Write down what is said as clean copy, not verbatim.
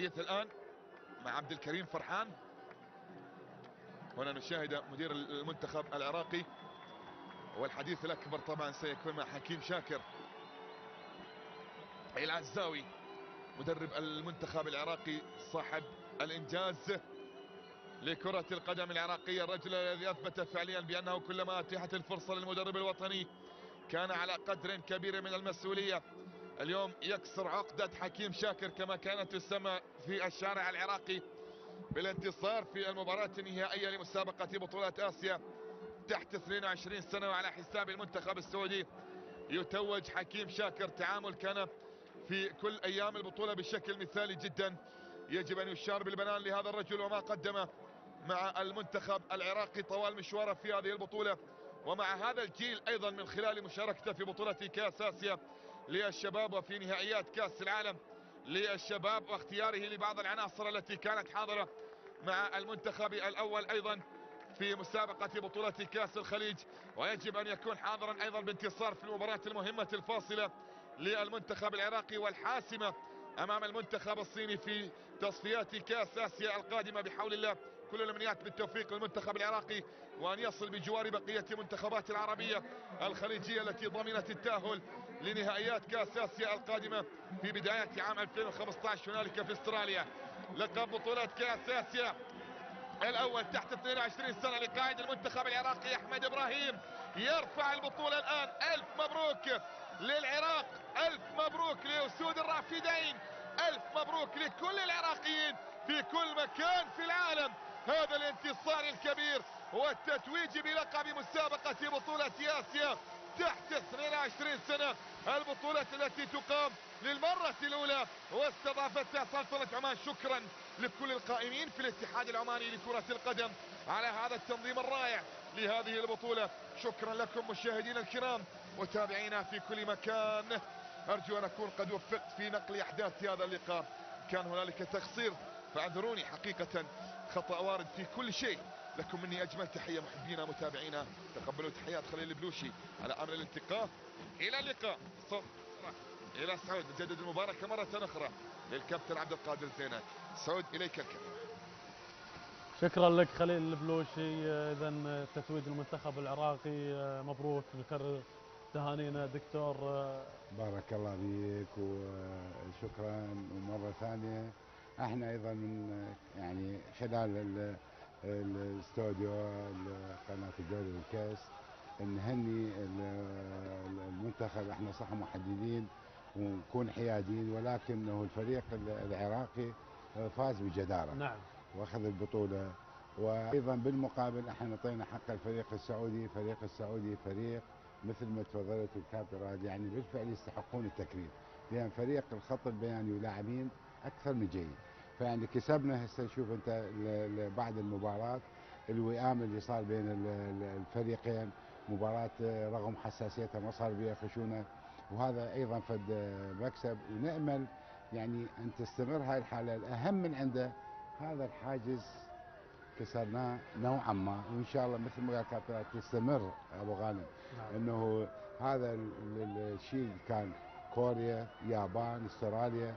الحديث الآن مع عبد الكريم فرحان. هنا نشاهد مدير المنتخب العراقي، والحديث الأكبر طبعا سيكون مع حكيم شاكر العزاوي مدرب المنتخب العراقي صاحب الإنجاز لكرة القدم العراقية، الرجل الذي أثبت فعليا بأنه كلما أتيحت الفرصة للمدرب الوطني كان على قدر كبير من المسؤولية. اليوم يكسر عقدة حكيم شاكر كما كانت تسمى في الشارع العراقي بالانتصار في المباراة النهائية لمسابقة بطولة آسيا تحت 22 سنة، وعلى حساب المنتخب السعودي يتوج حكيم شاكر. تعامل كان في كل أيام البطولة بشكل مثالي جدا، يجب أن يشار بالبنان لهذا الرجل وما قدمه مع المنتخب العراقي طوال مشواره في هذه البطولة، ومع هذا الجيل أيضا من خلال مشاركته في بطولة كأس آسيا للشباب وفي نهائيات كأس العالم للشباب، واختياره لبعض العناصر التي كانت حاضرة مع المنتخب الأول أيضا في مسابقة بطولة كأس الخليج، ويجب أن يكون حاضرا أيضا بانتصار في المباراة المهمة الفاصلة للمنتخب العراقي والحاسمة أمام المنتخب الصيني في تصفيات كأس آسيا القادمة بحول الله. كل الأمنيات بالتوفيق للمنتخب العراقي، وأن يصل بجوار بقية المنتخبات العربية الخليجية التي ضمنت التأهل لنهائيات كأس آسيا القادمة في بداية عام 2015 هنالك في استراليا. لقب بطولة كأس آسيا الأول تحت 22 سنة لقائد المنتخب العراقي أحمد إبراهيم، يرفع البطولة الآن. ألف مبروك للعراق، ألف مبروك لأسود الرافدين، ألف مبروك لكل العراقيين في كل مكان في العالم. هذا الانتصار الكبير والتتويج بلقب مسابقة بطولة آسيا تحت 22 سنة، البطولة التي تقام للمرة الأولى واستضافتها سلطنة عمان. شكرا لكل القائمين في الاتحاد العماني لكرة القدم على هذا التنظيم الرائع لهذه البطولة. شكرا لكم مشاهدينا الكرام وتابعينا في كل مكان. أرجو أن أكون قد وفقت في نقل أحداث هذا اللقاء، كان هنالك تقصير فاعذروني، حقيقة خطأ وارد في كل شيء. لكم مني أجمل تحية محبينا متابعينا، تقبلوا تحيات خليل البلوشي على أمر الالتقاء. إلى اللقاء. إلى سعود نجدد المباركة مرة أخرى للكابتن عبد القادر زينان. سعود إليك الكلمة. شكرا لك خليل البلوشي. إذا تتويج المنتخب العراقي مبروك، نكرر تهانينا دكتور. بارك الله فيك وشكرا. ومرة ثانية احنا ايضا من يعني خلال الاستوديو قناة الدوري والكاس نهني المنتخب. احنا صح محددين ونكون حيادين، ولكنه الفريق العراقي فاز بجدارة. نعم. واخذ البطولة. وايضا بالمقابل احنا اعطينا حق الفريق السعودي. الفريق السعودي فريق مثل ما تفضلت الكابتن راد، يعني بالفعل يستحقون التكريم، لان فريق الخط البياني ولاعبين اكثر من جيد. فيعني كسبنا. هسه شوف انت بعد المباراة الوئام اللي صار بين الفريقين، مباراة رغم حساسيتها ما صار بها خشونة، وهذا ايضا فد مكسب. ونأمل يعني ان تستمر هاي الحالة. الاهم من عنده هذا الحاجز كسرناه نوعا ما، وان شاء الله مثل ما قال كابتن تستمر ابو غانم. نعم. انه هذا الشيء كان كوريا، يابان، استراليا